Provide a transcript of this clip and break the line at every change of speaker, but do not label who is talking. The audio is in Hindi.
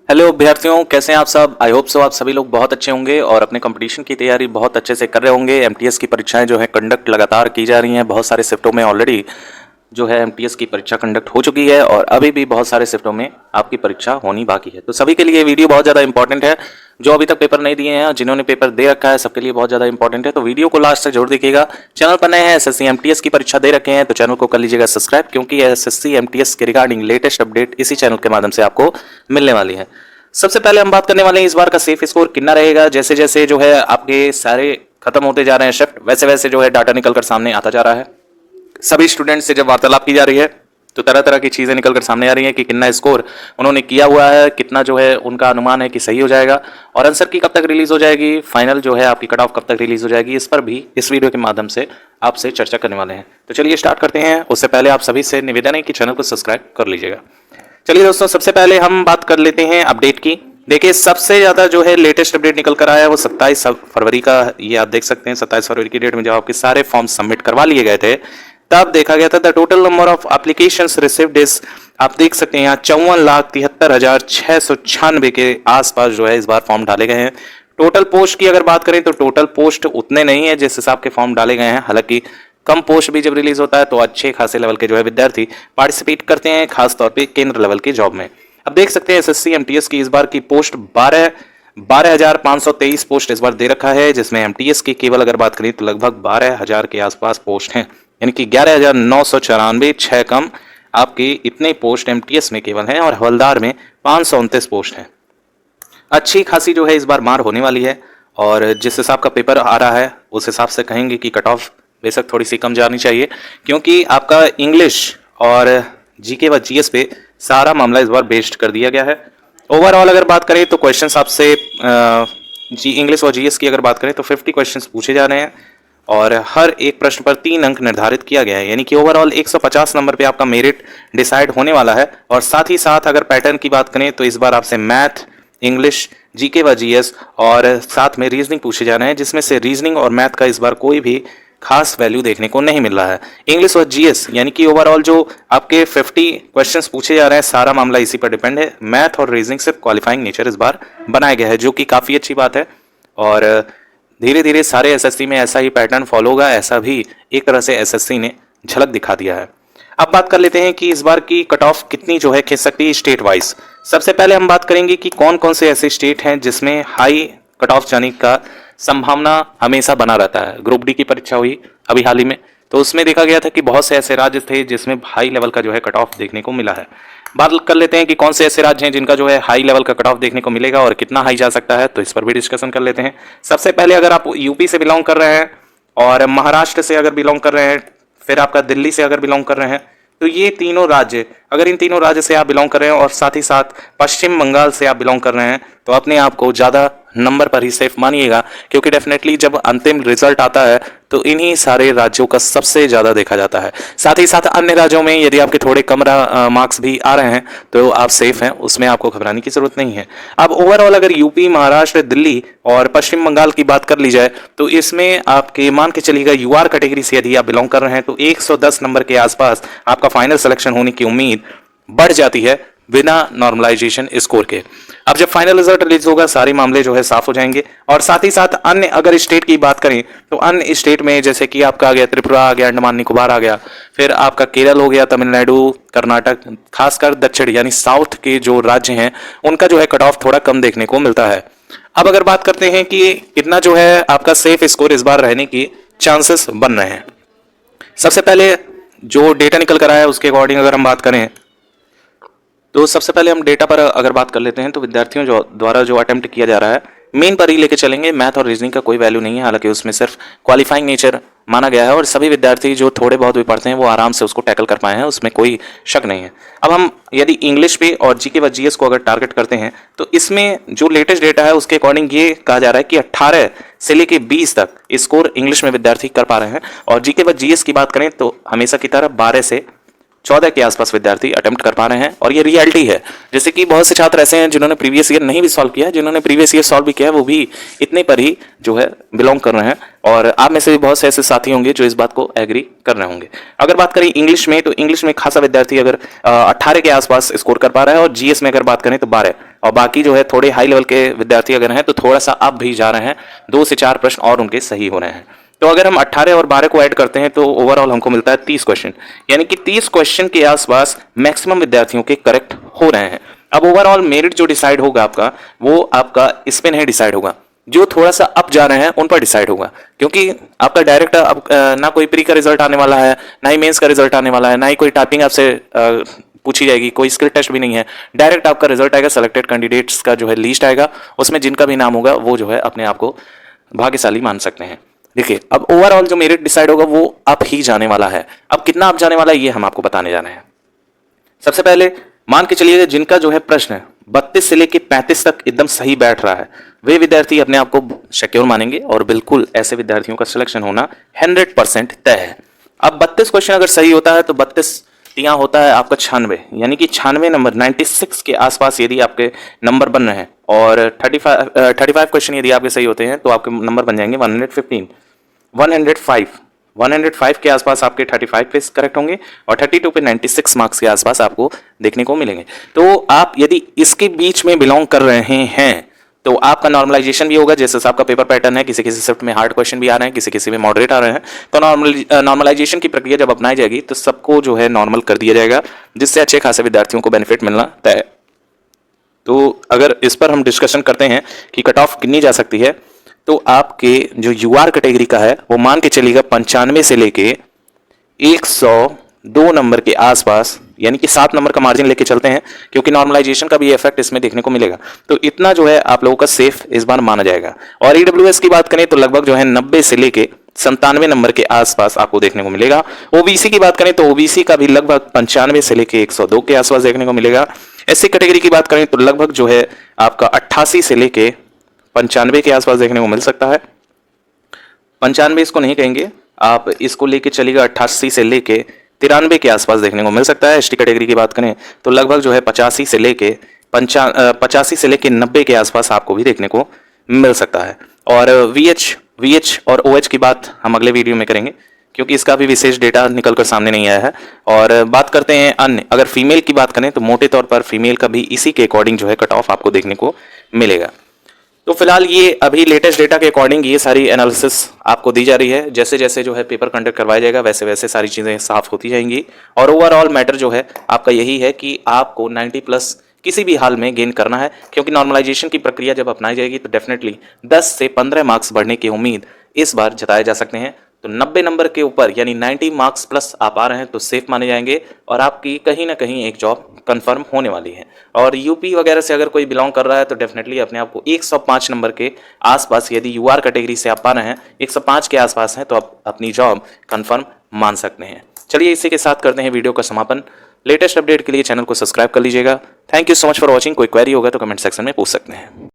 हेलो अभ्यर्थियों, कैसे हैं आप सब। आई होप सो आप सभी लोग बहुत अच्छे होंगे और अपने कंपटीशन की तैयारी बहुत अच्छे से कर रहे होंगे। एमटीएस की परीक्षाएं जो है कंडक्ट लगातार की जा रही हैं। बहुत सारे शिफ्टों में ऑलरेडी जो है एमटीएस की परीक्षा कंडक्ट हो चुकी है और अभी भी बहुत सारे शिफ्टों में आपकी परीक्षा होनी बाकी है। तो सभी के लिए वीडियो बहुत ज़्यादा इंपॉर्टेंट है। जो अभी तक पेपर नहीं दिए हैं, जिन्होंने पेपर दे रखा है, सबके लिए बहुत ज़्यादा इंपॉर्टेंट है। तो वीडियो को लास्ट तक जरूर देखिएगा। चैनल पर नए हैं, एसएससी एमटीएस की परीक्षा दे रखे हैं तो चैनल को कर लीजिएगा सब्सक्राइब, क्योंकि एसएससी एमटीएस के रिगार्डिंग लेटेस्ट अपडेट इसी चैनल के माध्यम से आपको मिलने वाली है। सबसे पहले हम बात करने वाले हैं इस बार का सेफ स्कोर कितना रहेगा। जैसे जैसे जो है आपके सारे खत्म होते जा रहे हैं शिफ्ट, वैसे वैसे जो है डाटा निकलकर सामने आता जा रहा है। सभी स्टूडेंट से जब वार्तालाप की जा रही है तो तरह तरह की चीजें निकलकर सामने आ रही हैं कि कितना स्कोर उन्होंने किया हुआ है, कितना जो है उनका अनुमान है कि सही हो जाएगा, और आंसर की कब तक रिलीज हो जाएगी, फाइनल जो है आपकी कट ऑफ कब तक रिलीज हो जाएगी, इस पर भी इस वीडियो के माध्यम से आपसे चर्चा करने वाले हैं। तो चलिए स्टार्ट करते हैं। उससे पहले आप सभी से निवेदन है कि चैनल को सब्सक्राइब कर लीजिएगा। चलिए दोस्तों, सबसे पहले हम बात कर लेते हैं अपडेट की। देखिए, सबसे ज्यादा जो है लेटेस्ट अपडेट निकल कर आया है वो 27 फरवरी का। ये आप देख सकते हैं 27 फरवरी की डेट में जब आपके सारे फॉर्म सबमिट करवा लिए गए थे तब देखा गया था the total number of applications received is, आप देख सकते हैं यहाँ 54,73,696 के आसपास जो है इस बार फॉर्म डाले गए हैं। टोटल पोस्ट की अगर बात करें तो टोटल पोस्ट उतने नहीं है जिस हिसाब के फॉर्म डाले गए हैं। हालांकि कम पोस्ट भी जब रिलीज होता है तो अच्छे खासे लेवल के जो है विद्यार्थी पार्टिसिपेट करते हैं, खासतौर पे केंद्र लेवल की जॉब में। अब देख सकते हैं एसएससी एमटीएस की इस बार की पोस्ट 12,523 पोस्ट इस बार दे रखा है, जिसमें एमटीएस की केवल अगर बात करें तो लगभग 12,000 के आसपास पोस्ट हैं, यानी कि 11,994, 6 कम आपकी इतने पोस्ट एमटीएस में केवल हैं, और हवलदार में 529 पोस्ट हैं। अच्छी खासी जो है इस बार मार होने वाली है, और जिस हिसाब का पेपर आ रहा है उस हिसाब से कहेंगे कि कट ऑफ बेशक थोड़ी सी कम जानी चाहिए, क्योंकि आपका इंग्लिश और जीके व जीएस पे सारा मामला इस बार बेस्ड कर दिया गया है। ओवरऑल अगर बात करें तो क्वेश्चंस आपसे इंग्लिश और जीएस की अगर बात करें तो 50 क्वेश्चंस पूछे जा रहे हैं और हर एक प्रश्न पर 3 अंक निर्धारित किया गया है, यानी कि ओवरऑल 150 नंबर पे आपका मेरिट डिसाइड होने वाला है। और साथ ही साथ अगर पैटर्न की बात करें तो इस बार आपसे मैथ, इंग्लिश, जीके व जीएस और साथ में रीजनिंग पूछे जा रहे हैं, जिसमें से रीजनिंग और मैथ का इस बार कोई भी खास वैल्यू देखने को नहीं मिल रहा है। इंग्लिश और जीएस यानी कि ओवरऑल जो आपके 50 क्वेश्चंस पूछे जा रहे हैं सारा मामला इसी पर डिपेंड है। मैथ और रीजनिंग सिर्फ क्वालिफाइंग नेचर इस बार बनाया गया है, जो कि काफ़ी अच्छी बात है, और धीरे धीरे सारे एसएससी में ऐसा ही पैटर्न फॉलो होगा, ऐसा भी एक तरह से एसएससी ने झलक दिखा दिया है। अब बात कर लेते हैं कि इस बार की कट ऑफ कितनी जो है खींच सकती है स्टेट वाइज। सबसे पहले हम बात करेंगे कि कौन कौन से ऐसे स्टेट हैं जिसमें हाई कट ऑफ जाने का संभावना हमेशा बना रहता है। ग्रुप डी की परीक्षा हुई अभी हाल ही में, तो उसमें देखा गया था कि बहुत से ऐसे राज्य थे जिसमें हाई लेवल का जो है कट ऑफ देखने को मिला है। बात कर लेते हैं कि कौन से ऐसे राज्य हैं जिनका जो है हाई लेवल का कट ऑफ देखने को मिलेगा और कितना हाई जा सकता है, तो इस पर भी डिस्कशन कर लेते हैं। सबसे पहले अगर आप यूपी से बिलोंग कर रहे हैं और महाराष्ट्र से अगर बिलोंग कर रहे हैं, फिर आपका दिल्ली से अगर बिलोंग कर रहे हैं, तो ये तीनों राज्य, अगर इन तीनों राज्य से आप बिलोंग कर रहे हैं और साथ ही साथ पश्चिम बंगाल से आप बिलोंग कर रहे हैं, तो अपने आप को ज़्यादा नंबर पर ही सेफ मानिएगा, क्योंकि डेफिनेटली जब अंतिम रिजल्ट आता है तो इन्हीं सारे राज्यों का सबसे ज़्यादा देखा जाता है। साथ ही साथ अन्य राज्यों में यदि आपके थोड़े कम मार्क्स भी आ रहे हैं तो आप सेफ हैं, उसमें आपको घबराने की जरूरत नहीं है। अब ओवरऑल अगर यूपी, महाराष्ट्र, दिल्ली और पश्चिम बंगाल की बात कर ली जाए तो इसमें आपके मान के चलिएगा यूआर कैटेगरी से यदि आप बिलोंग कर रहे हैं तो 110 नंबर के आसपास आपका फाइनल सिलेक्शन होने की उम्मीद बढ़ जाती है बिना नॉर्मलाइजेशन स्कोर के। अब जब फाइनल रिजल्ट रिलीज होगा सारे मामले जो है साफ हो जाएंगे। और साथ ही साथ अन्य अगर स्टेट की बात करें तो अन्य स्टेट में जैसे कि आपका आ गया त्रिपुरा, आ गया अंडमान निकोबार, आ गया फिर आपका केरल हो गया, तमिलनाडु, कर्नाटक, खासकर दक्षिण यानी साउथ के जो राज्य हैं उनका जो है कट ऑफ थोड़ा कम देखने को मिलता है। अब अगर बात करते हैं कि कितना जो है आपका सेफ स्कोर इस बार रहने की चांसेस बन रहे हैं, सबसे पहले जो डेटा निकल कर आया है उसके अकॉर्डिंग अगर हम बात करें तो सबसे पहले हम डेटा पर अगर बात कर लेते हैं तो विद्यार्थियों द्वारा जो अटेम्प्ट किया जा रहा है मेन पर ही लेके चलेंगे। मैथ और रीजनिंग का कोई वैल्यू नहीं है, हालांकि उसमें सिर्फ क्वालिफाइंग नेचर माना गया है और सभी विद्यार्थी जो थोड़े बहुत भी पढ़ते हैं वो आराम से उसको टैकल कर पाए हैं, उसमें कोई शक नहीं है। अब हम यदि इंग्लिश पे और जीके व जीएस को अगर टारगेट करते हैं तो इसमें जो लेटेस्ट डेटा है उसके अकॉर्डिंग ये कहा जा रहा है कि 18 से लेके 20 तक स्कोर इंग्लिश में विद्यार्थी कर पा रहे हैं, और जीके व जीएस की बात करें तो हमेशा की तरह 12 से 14 के आसपास विद्यार्थी अटेम्प्ट कर पा रहे हैं, और ये रियलिटी है। जैसे कि बहुत से छात्र ऐसे हैं जिन्होंने प्रीवियस ईयर नहीं भी सॉल्व किया है, जिन्होंने प्रीवियस ईयर सॉल्व भी किया है वो भी इतने पर ही जो है बिलोंग कर रहे हैं, और आप में से भी बहुत से ऐसे साथी होंगे जो इस बात को एग्री कर रहे होंगे। अगर बात करें इंग्लिश में तो इंग्लिश में खासा विद्यार्थी अगर 18 के आसपास स्कोर कर पा रहा है, और जीएस में अगर बात करें तो 12, और बाकी जो है थोड़े हाई लेवल के विद्यार्थी अगर हैं तो थोड़ा सा अप भी जा रहे हैं, 2 से 4 प्रश्न और उनके सही हो रहे हैं। तो अगर हम 18 और 12 को ऐड करते हैं तो ओवरऑल हमको मिलता है 30 क्वेश्चन, यानी कि 30 क्वेश्चन के आसपास मैक्सिमम विद्यार्थियों के करेक्ट हो रहे हैं। अब ओवरऑल मेरिट जो डिसाइड होगा आपका, वो आपका इस पे नहीं डिसाइड होगा, जो थोड़ा सा अप जा रहे हैं उन पर डिसाइड होगा, क्योंकि आपका डायरेक्ट अब ना कोई प्री का रिजल्ट आने वाला है, ना ही मेंस का रिजल्ट आने वाला है, ना ही कोई टाइपिंग आपसे पूछी जाएगी, कोई स्किल टेस्ट भी नहीं है। डायरेक्ट आपका रिजल्ट आएगा, सेलेक्टेड कैंडिडेट्स का जो है लिस्ट आएगा, उसमें जिनका भी नाम होगा वो जो है अपने आप को भाग्यशाली मान सकते हैं। देखिए अब ओवरऑल जो मेरिट डिसाइड होगा वो अप ही जाने वाला है। अब कितना अप जाने वाला है ये हम आपको बताने जा रहे हैं। सबसे पहले मान के चलिए जिनका जो है प्रश्न 32 से लेकर 35 तक एकदम सही बैठ रहा है, वे विद्यार्थी अपने आप को सिक्योर मानेंगे और बिल्कुल ऐसे विद्यार्थियों का सिलेक्शन होना 100% तय है। अब 32 क्वेश्चन अगर सही होता है तो 32 तिया होता है आपका 96, यानी कि 96 नंबर 96 के आसपास यदि आपके नंबर बन रहे हैं और 35 क्वेश्चन यदि आपके सही होते हैं तो आपके नंबर बन जाएंगे 105 के आसपास आपके 35 पे करेक्ट होंगे और 32 पे 96 मार्क्स के आसपास आपको देखने को मिलेंगे। तो आप यदि इसके बीच में बिलोंग कर रहे हैं तो आपका नॉर्मलाइजेशन भी होगा, जैसे आपका पेपर पैटर्न है, किसी किसी शिफ्ट में हार्ड क्वेश्चन भी आ रहे हैं, किसी किसी में मॉडरेट आ रहे हैं, तो नॉर्मलाइजेशन की प्रक्रिया जब अपनाई जाएगी तो सबको जो है नॉर्मल कर दिया जाएगा, जिससे अच्छे खासे विद्यार्थियों को बेनिफिट मिलना तय है। तो अगर इस पर हम डिस्कशन करते हैं कि कट ऑफ कितनी जा सकती है, तो आपके जो यूआर कैटेगरी का है वो मान के चलिएगा 95 से लेके 102 नंबर के आसपास, यानी कि 7 नंबर का मार्जिन लेके चलते हैं, क्योंकि नॉर्मलाइजेशन का भी इफेक्ट इसमें देखने को मिलेगा। तो इतना जो है आप लोगों का सेफ इस बार माना जाएगा। और ईडब्ल्यूएस की बात करें तो लगभग जो है 90 से लेके 97 नंबर के आसपास आपको देखने को मिलेगा। ओबीसी की बात करें तो ओबीसी का भी लगभग 95 से लेके 102 के आसपास देखने को मिलेगा। एससी कैटेगरी की बात करें तो लगभग जो है आपका 88 से लेके 95 के आसपास देखने को मिल सकता है। 95 इसको नहीं कहेंगे, आप इसको लेके चलिएगा 88 से लेके 93 के आसपास देखने को मिल सकता है। एसटी कैटेगरी की बात करें तो लगभग जो है 85 से लेके 90 के आसपास आपको भी देखने को मिल सकता है। और वीएच और ओएच की बात हम अगले वीडियो में करेंगे, क्योंकि इसका भी विशेष डेटा निकलकर सामने नहीं आया है। और बात करते हैं अन्य, अगर फीमेल की बात करें तो मोटे तौर पर फीमेल का भी इसी के अकॉर्डिंग जो है कट ऑफ आपको देखने को मिलेगा। तो फिलहाल ये अभी लेटेस्ट डेटा के अकॉर्डिंग ये सारी एनालिसिस आपको दी जा रही है। जैसे जैसे जो है पेपर कंडक्ट करवाया जाएगा वैसे वैसे सारी चीज़ें साफ होती जाएंगी। और ओवरऑल मैटर जो है आपका यही है कि आपको 90+ किसी भी हाल में गेन करना है, क्योंकि नॉर्मलाइजेशन की प्रक्रिया जब अपनाई जाएगी तो डेफिनेटली 10 से 15 मार्क्स बढ़ने की उम्मीद इस बार जताए जा सकते हैं। तो 90 नंबर के ऊपर यानी 90 मार्क्स प्लस आप आ रहे हैं तो सेफ माने जाएंगे और आपकी कहीं ना कहीं एक जॉब कंफर्म होने वाली है। और यूपी वगैरह से अगर कोई बिलोंग कर रहा है तो डेफिनेटली अपने आप को 105 नंबर के आसपास, यदि यूआर कैटेगरी से आप पा रहे हैं 105 के आसपास हैं, तो आप अपनी जॉब कंफर्म मान सकते हैं। चलिए इसी के साथ करते हैं वीडियो का समापन। लेटेस्ट अपडेट के लिए चैनल को सब्सक्राइब कर लीजिएगा। Thank you so much for watching. कोई क्वेरी होगा तो कमेंट सेक्शन में पूछ सकते हैं।